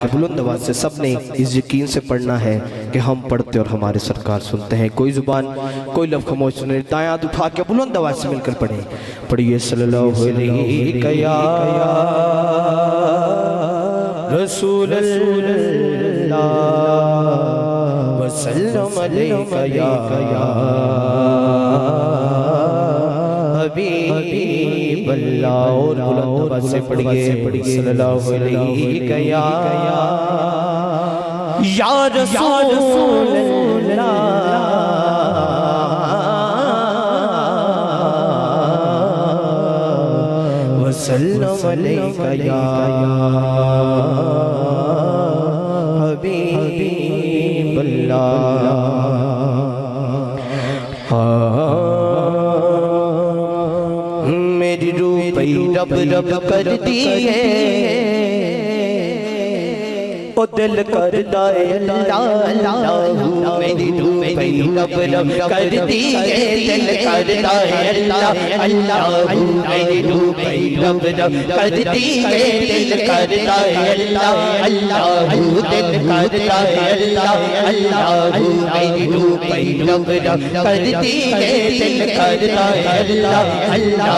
बुलंद आवाज से सबने इस यकीन से पढ़ना है कि हम पढ़ते और हमारे सरकार सुनते हैं। कोई जुबान कोई लफ्ज़ खामोश सुने, दायां हाथ उठा के बुलंद आवाज से मिलकर पढ़े। पढ़िए सल्लल्लाहु अलैहि या रसूल अल्लाह वसल्लम अलैका या हबीब अल्लाह। और बुलंद आवाज से पढ़िए सल्लल्लाहु अलैहि या रसूल अल्लाह वसल्लम अलैका या हबीब अल्लाह। मेरी रूह पे रब रब कर दी है, ओ दिल करता है अल्लाह अल्लाह। मेरी रूह पे रब रब कर दी है, दिल करता है अल्लाह अल्लाह। मेरी रूह पे रब रब कर दी है, दिल करता है अल्लाह अल्लाह। दिल करता है अल्लाह अल्लाह। मेरी रूह पे रब रब कर दी है, दिल करता है अल्लाह अल्लाह।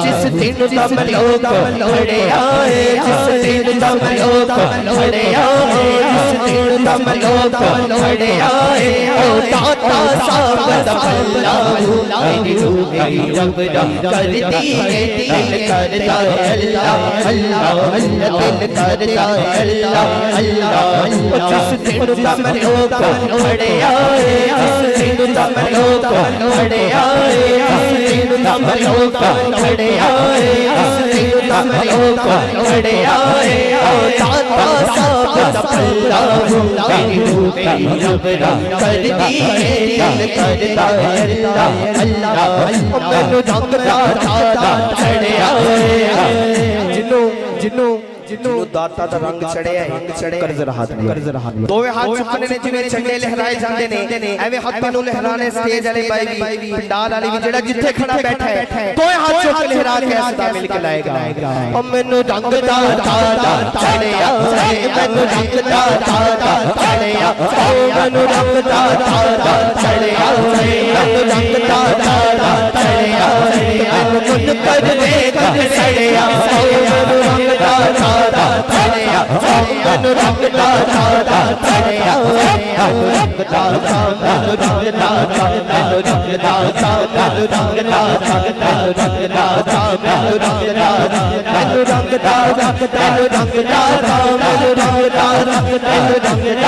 जिस दिन सब लोग खड़े आए, जिस दिन सब लोग खड़े आए, जिस दिन सब लोग खड़े आए, ओ दाता साहब अल्लाह। मेरी रूह पे रब रब कर दी है, दिल करता है अल्लाह अल्लाह। दिल करता है अल्लाह अल्लाह। जिस दिन सब लोग खड़े आए, जिस दिन सब लोग खड़े आए, जिस दिन सब लोग खड़े आए, जिस दिन सब लोग खड़े आए, ओ दाता साहब अल्लाह। मेरी रूह पे रब रब कर दी है, दिल करता है अल्लाह अल्लाह। मैनू रंगदा दाता चढ़े आए, जिन्नू जिन्नू जिन्नू दाता दा रंग चढ़िया है। कर्ज हाथ में दोवे हाथ चुकने ने जिवें झंडे लहराए जांदे ने, एवें हत्थां नूं लहराने स्टेज वाले भाई भी पंडाल वाले भी जेड़ा जिथे खड़ा बैठा है, दोवे हाथ चुक लहरा के सदा मिल के लाएगा। ओ मैनू रंग दा दाता चढ़िया, मैनू रंग दा दाता चढ़िया, ओ मैनू रंग दा दाता चढ़िया, मैनू रंग दा दाता चढ़िया, मैनू मुझ कर दे कर चढ़िया, मैनू रंग दा दाता चढ़िया, मैनू रंग दा दाता चढ़िया, मैनू रंग दा दाता, मैनू रंग दा दाता, मैनू रंग दा दाता, मैनू रंग दा दाता, मैनू रंग दा दाता, मैनू रंग दा दाता, मैनू रंग दा दाता, मैनू रंग दा दाता, मैनू रंग दा दाता, मैनू रंग दा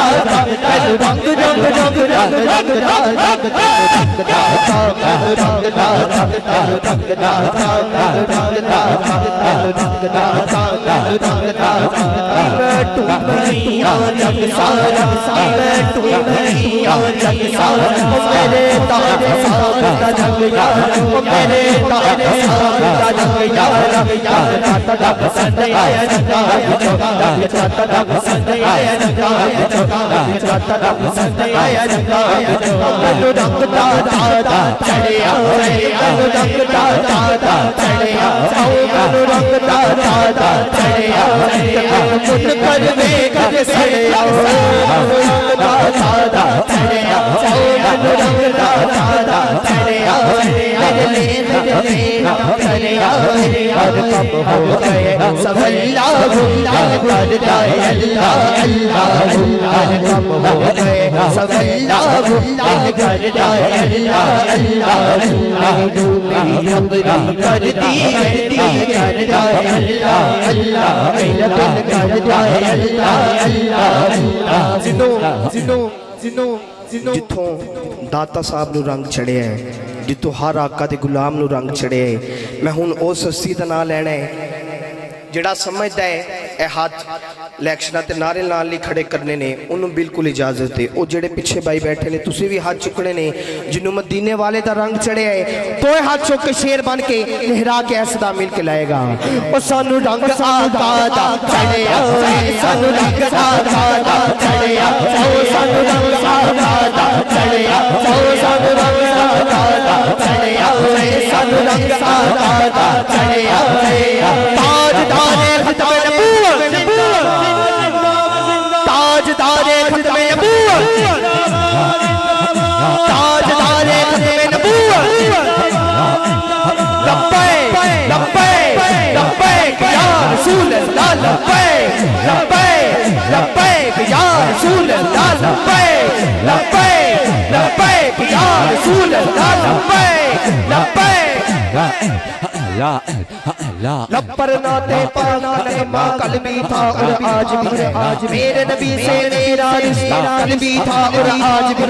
दाता, मैनू रंग रंग रंग रंग रंग दा रंग रंग दाता, मैनू रंग दा दाता, मैनू रंग दा दाता, मैनू रंग दा दाता, मैनू रंग दा दाता, मैनू रंग दा मैं तू नहीं आ जग सारा, मैं तू नहीं आ जग सारा, मेरे तारे सारा जग यार, मेरे तारे सारा जग यार। जाता दा पसंद आया जगा, जाता दा पसंद आया जगा, जाता दा पसंद आया जगा। मैनू रंग दा दाता चढ़िया, मैनू रंग दा दाता चढ़िया, मैनू रंग दा दाता चढ़िया, मुझ कर दे कर सड़िया, रंग दा दाता चढ़िया, मैनू रंग दा दाता चढ़िया, मेरे ले चढ़िया। और कब हो गए सब अल्लाह अल्लाह करता है अल्लाह अल्लाह। और कब हो गए सब अल्लाह अल्लाह करता है अल्लाह अल्लाह। डूबी रब रब करती है, दिल करता है अल्लाह अल्लाह, मेरा दिल करता है अल्लाह अल्लाह अल्लाह। जिनो जिनो जिनो जिनो जिथों दाता साहब नू रंग चढ़िया है, जिथों हर आका दे गुलाम नू रंग चढ़िया है, मैं हुण उस हस्ती दा नाम लेना है जिहड़ा समझदा है ए हाथ इलैक्शनां ते नारे नाल नहीं खड़े करने ने, उन्होंने बिल्कुल इजाजत है। वो जेडे पिछे भाई बैठे ने, तुसी भी हाथ चुकने ने, जिन्होंने मदीने वाले दा रंग चढ़िया है, तो हाथ चुक के शेर बन के लहरा के ऐसा मिल के लाएगा। ओ सानू रंग आका दा चढ़िया, सानू रंग आका दा चढ़िया, ओ सानू रंग आका दा चढ़िया, ओ सानू रंग आका दा चढ़िया, सानू रंग आका दा चढ़िया। ताजदार लब्बैक लब्बैक लब्बैक या रसूल अल्लाह लब्बैक लब्बैक लब पर नाते पाना नगमा कल भी था और आज भी मेरे नबी से मेरा रिश्ता कल भी था और आज भी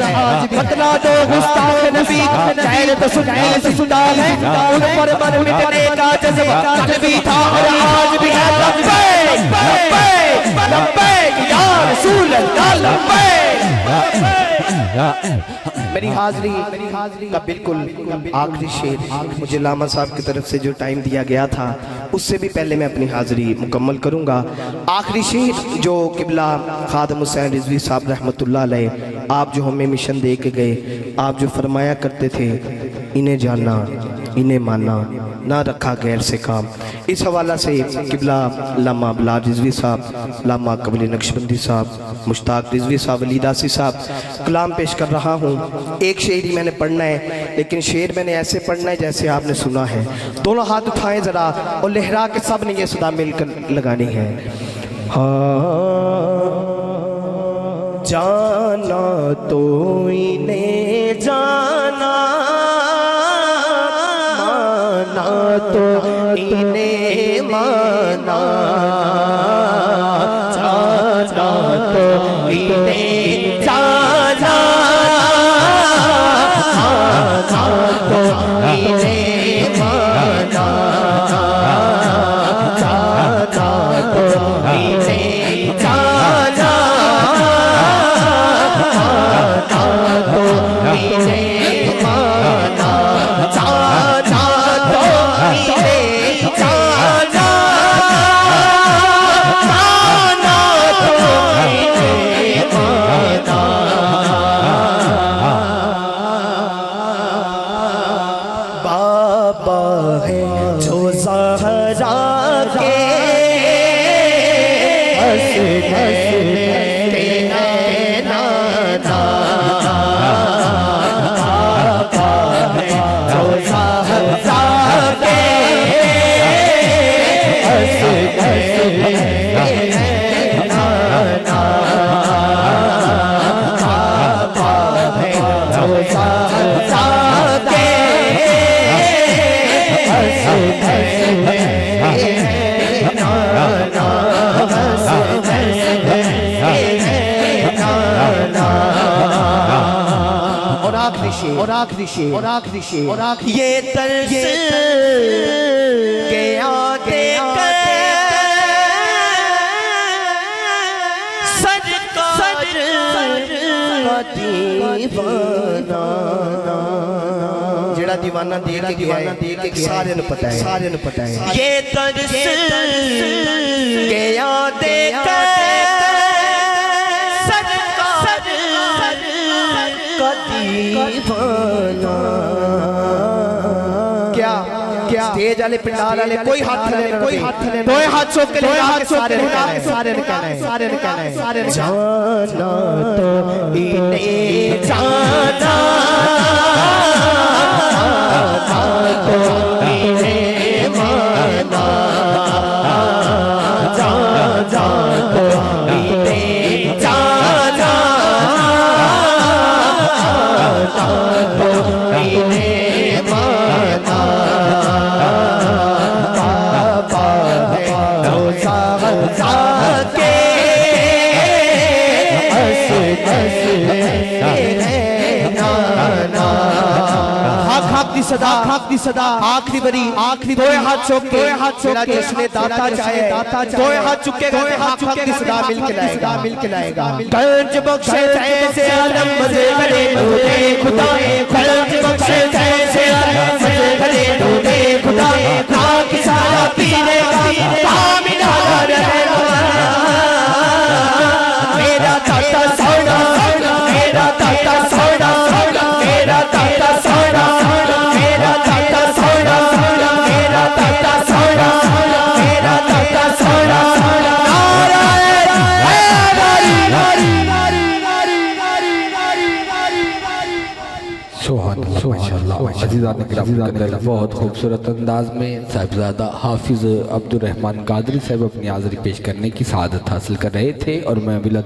बतला दो गुस्ताख नबी चैन तो सुनने से सुना है उन पर मन मिटने का जज्बा कल भी था और आज भी है लब्बैक लब्बैक लब्बैक या रसूल अल्लाह लब्बैक। मेरी हाज़री का बिल्कुल आखिरी शेर मुझे लामा साहब की तरफ से जो टाइम दिया गया था उससे भी पहले मैं अपनी हाज़री मुकम्मल करूँगा। आखिरी शेर जो किबला खादम हुसैन रिजवी साहब रहमतुल्लाह अलैह आप जो हमें मिशन दे के गए, आप जो फरमाया करते थे इन्हें जानना इन्हें मानना ना रखा गैर से काम। इस हवाला से किबला लामा बिलाल रिजवी साहब, लामा कबली नक्शबंदी साहब, मुश्ताक रिजवी साहब, वलीदासी साहब कलाम पेश कर रहा हूँ। एक शेर ही मैंने पढ़ना है लेकिन शेर मैंने ऐसे पढ़ना है जैसे आपने सुना है। दोनों हाथ उठाएं ज़रा और लहरा के सब ने ये सदा मिलकर लगानी है। हाँ जाना तो इन्हें जाना माना तो इन्हें माना जाना तो इन्हें जाना माना तो इन्हें माना जाना तो इन्हें जाना और आखिरी शेर ये तरस के आते सरकार दीवाना जेड़ा दीवाना देख के गया सारे ने पता है ये तरस के आते दीवाना क्या क्या स्टेज वाले पंडाल वाले कोई हाथ ले कोई हाथ चौक के सारे ने कहना है जाना तो इन्हें जाना तो इन्हें माना जाना तो इन्हें जाना तो इन्हें माना बाबा है जो साहब के खाक दी सदा आखिरी बरी दोए हाथ चौक के जिसने दाता चाहे दोए हाथ चुके की सदा मिल के लाएगा कर्ज बख्शे ऐसे आलम मजे करे टूटे खुदा कर्ज बख्शे ऐसे आलम मजे करे टूटे खुदा खाक सारा पीने का मिला रहेगा मेरा दाता सोना मेरा दाता सोना मेरा दाता सोना मेरा दाता सोना मेरा दाता सोना मेरा दाता सोना बहुत खूबसूरत अंदाज में साहिबजादा हाफिज अब्दुल रहमान कादरी साहब अपनी हाज़िरी पेश करने की सआदत हासिल कर रहे थे और मैं बिला